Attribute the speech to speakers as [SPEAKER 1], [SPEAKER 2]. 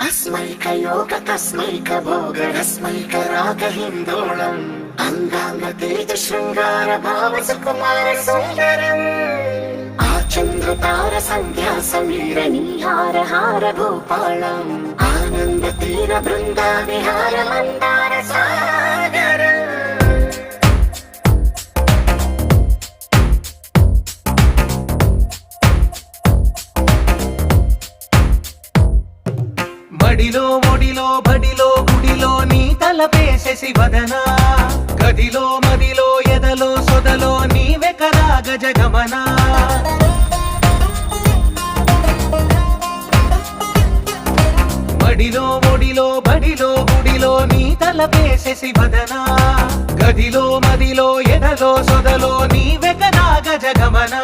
[SPEAKER 1] अस्मैकयोग तस्मैक भोग रस्मैक राग हिन्दोळम् अंगांग तेज शृंगार भाव सुकुमार सुंदरम् आचंद्र तार संध्या समीर निहार हार भूपालम् आनंद तीर बृंदा विहार मंदार सागर
[SPEAKER 2] మడిలో ఒడిలో బడిలో గుడిలో నీ తలపేసేసి వదనా గదిలో మదిలో ఎదలో సొదలో నీవే కదా గజగమనా మడిలో ఒడిలో బడిలో గుడిలో నీ తలపేసేసి వదనా గదిలో మదిలో ఎదలో సొదలో నీవే కదా గజగమనా